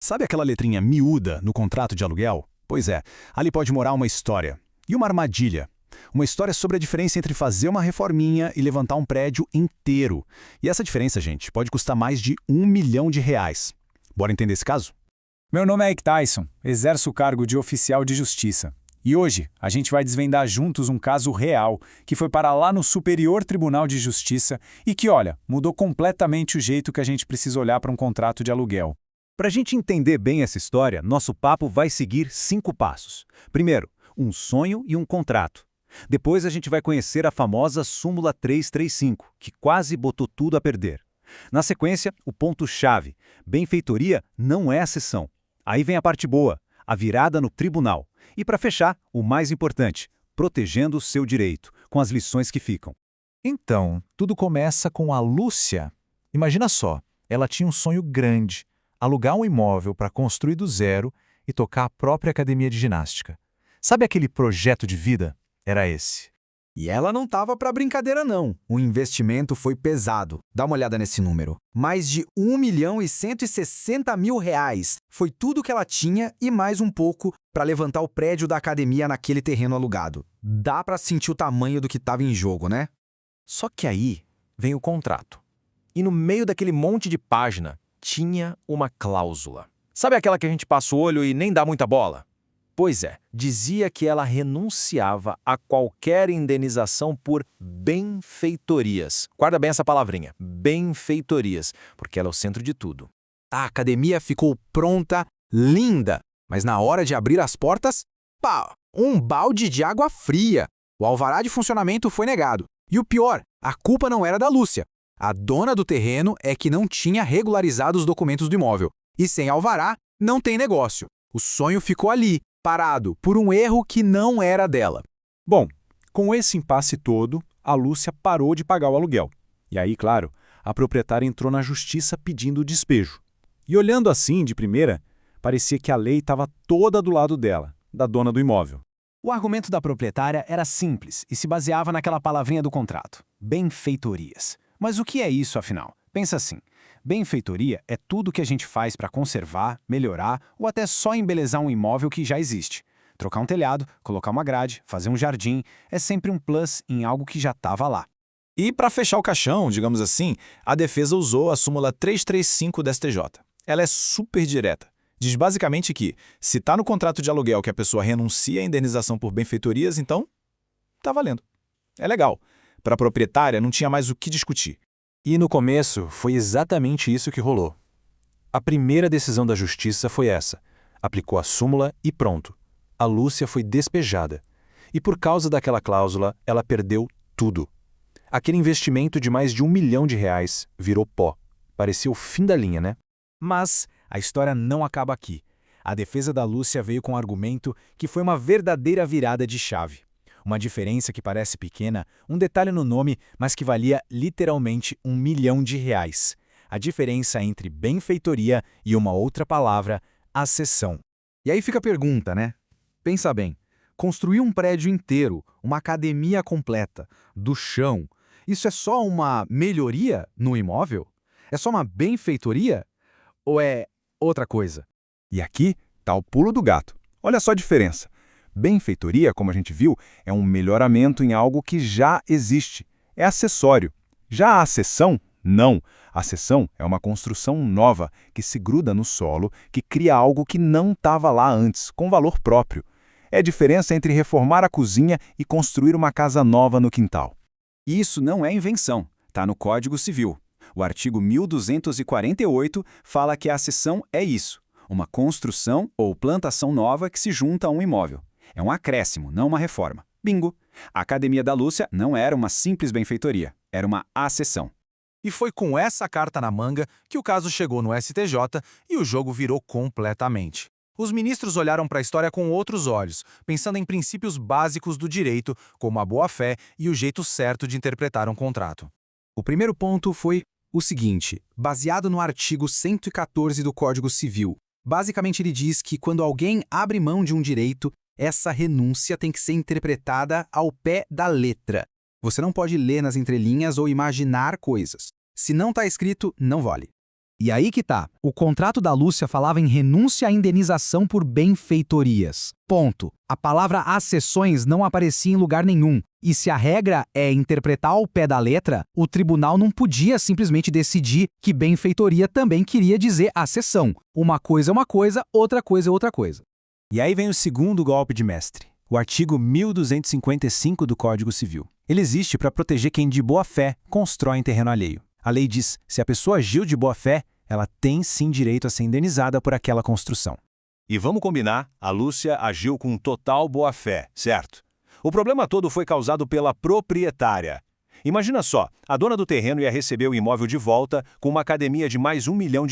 Sabe aquela letrinha miúda no contrato de aluguel? Pois é, ali pode morar uma história. E uma armadilha. Uma história sobre a diferença entre fazer uma reforminha e levantar um prédio inteiro. E essa diferença, gente, pode custar mais de R$ 1 milhão. Bora entender esse caso? Meu nome é Ike Tyson, exerço o cargo de oficial de justiça. E hoje a gente vai desvendar juntos um caso real que foi parar lá no Superior Tribunal de Justiça e que, olha, mudou completamente o jeito que a gente precisa olhar para um contrato de aluguel. Para a gente entender bem essa história, nosso papo vai seguir 5 passos. Primeiro, um sonho e um contrato. Depois a gente vai conhecer a famosa Súmula 335, que quase botou tudo a perder. Na sequência, o ponto-chave. Benfeitoria não é a sessão. Aí vem a parte boa, a virada no tribunal. E para fechar, o mais importante, protegendo o seu direito, com as lições que ficam. Então, tudo começa com a Lúcia. Imagina só, ela tinha um sonho grande, alugar um imóvel para construir do zero e tocar a própria academia de ginástica. Sabe aquele projeto de vida? Era esse. E ela não estava para brincadeira não. O investimento foi pesado. Dá uma olhada nesse número. Mais de R$ 1.160.000. Foi tudo que ela tinha e mais um pouco para levantar o prédio da academia naquele terreno alugado. Dá para sentir o tamanho do que estava em jogo, né? Só que aí vem o contrato. E no meio daquele monte de página tinha uma cláusula. Sabe aquela que a gente passa o olho e nem dá muita bola? Pois é, dizia que ela renunciava a qualquer indenização por benfeitorias. Guarda bem essa palavrinha, benfeitorias, porque ela é o centro de tudo. A academia ficou pronta, linda, mas na hora de abrir as portas, pá, um balde de água fria. O alvará de funcionamento foi negado. E o pior, a culpa não era da Lúcia. A dona do terreno é que não tinha regularizado os documentos do imóvel. E sem alvará, não tem negócio. O sonho ficou ali, parado, por um erro que não era dela. Bom, com esse impasse todo, a Lúcia parou de pagar o aluguel. E aí, claro, a proprietária entrou na justiça pedindo o despejo. E olhando assim, de primeira, parecia que a lei estava toda do lado dela, da dona do imóvel. O argumento da proprietária era simples e se baseava naquela palavrinha do contrato: benfeitorias. Mas o que é isso, afinal? Pensa assim, benfeitoria é tudo que a gente faz para conservar, melhorar ou até só embelezar um imóvel que já existe. Trocar um telhado, colocar uma grade, fazer um jardim, é sempre um plus em algo que já estava lá. E para fechar o caixão, digamos assim, a defesa usou a súmula 335 da STJ. Ela é super direta. Diz basicamente que, se está no contrato de aluguel que a pessoa renuncia à indenização por benfeitorias, então tá valendo. É legal. Para a proprietária não tinha mais o que discutir. E no começo foi exatamente isso que rolou. A primeira decisão da justiça foi essa. Aplicou a súmula e pronto. A Lúcia foi despejada. E por causa daquela cláusula, ela perdeu tudo. Aquele investimento de mais de R$ 1 milhão virou pó. Parecia o fim da linha, né? Mas a história não acaba aqui. A defesa da Lúcia veio com o argumento que foi uma verdadeira virada de chave. Uma diferença que parece pequena, um detalhe no nome, mas que valia literalmente R$ 1 milhão. A diferença entre benfeitoria e uma outra palavra, acessão. E aí fica a pergunta, né? Pensa bem, construir um prédio inteiro, uma academia completa, do chão, isso é só uma melhoria no imóvel? É só uma benfeitoria? Ou é outra coisa? E aqui está o pulo do gato. Olha só a diferença. Benfeitoria, como a gente viu, é um melhoramento em algo que já existe. É acessório. Já a acessão, não. A acessão é uma construção nova, que se gruda no solo, que cria algo que não estava lá antes, com valor próprio. É a diferença entre reformar a cozinha e construir uma casa nova no quintal. Isso não é invenção. Está no Código Civil. O artigo 1248 fala que a acessão é isso: uma construção ou plantação nova que se junta a um imóvel. É um acréscimo, não uma reforma. Bingo! A Academia da Lúcia não era uma simples benfeitoria, era uma acessão. E foi com essa carta na manga que o caso chegou no STJ e o jogo virou completamente. Os ministros olharam para a história com outros olhos, pensando em princípios básicos do direito, como a boa-fé e o jeito certo de interpretar um contrato. O primeiro ponto foi o seguinte, baseado no artigo 114 do Código Civil. Basicamente ele diz que quando alguém abre mão de um direito, essa renúncia tem que ser interpretada ao pé da letra. Você não pode ler nas entrelinhas ou imaginar coisas. Se não está escrito, não vale. E aí que tá. O contrato da Lúcia falava em renúncia à indenização por benfeitorias. Ponto. A palavra acessões não aparecia em lugar nenhum. E se a regra é interpretar ao pé da letra, o tribunal não podia simplesmente decidir que benfeitoria também queria dizer acessão. Uma coisa é uma coisa, outra coisa é outra coisa. E aí vem o segundo golpe de mestre, o artigo 1255 do Código Civil. Ele existe para proteger quem de boa fé constrói em terreno alheio. A lei diz, se a pessoa agiu de boa fé, ela tem sim direito a ser indenizada por aquela construção. E vamos combinar, a Lúcia agiu com total boa-fé, certo? O problema todo foi causado pela proprietária. Imagina só, a dona do terreno ia receber o imóvel de volta com uma academia de mais R$1 milhão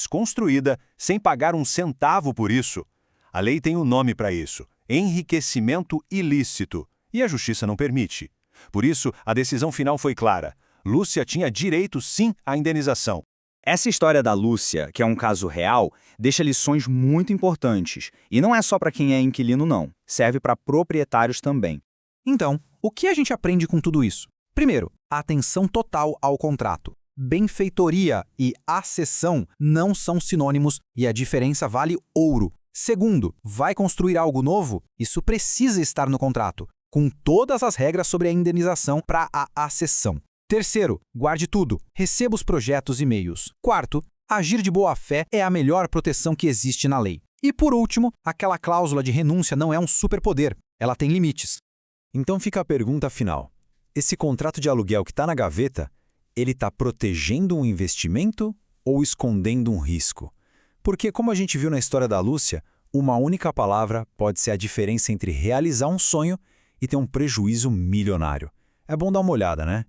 construída sem pagar um centavo por isso. A lei tem um nome para isso, enriquecimento ilícito, e a justiça não permite. Por isso, a decisão final foi clara. Lúcia tinha direito sim à indenização. Essa história da Lúcia, que é um caso real, deixa lições muito importantes. E não é só para quem é inquilino, não. Serve para proprietários também. Então, o que a gente aprende com tudo isso? Primeiro, atenção total ao contrato. Benfeitoria e acessão não são sinônimos e a diferença vale ouro. Segundo, vai construir algo novo? Isso precisa estar no contrato, com todas as regras sobre a indenização para a acessão. Terceiro, guarde tudo. Receba os projetos e e-mails. Quarto, agir de boa fé é a melhor proteção que existe na lei. E por último, aquela cláusula de renúncia não é um superpoder. Ela tem limites. Então fica a pergunta final. Esse contrato de aluguel que está na gaveta, ele está protegendo um investimento ou escondendo um risco? Porque, como a gente viu na história da Lúcia, uma única palavra pode ser a diferença entre realizar um sonho e ter um prejuízo milionário. É bom dar uma olhada, né?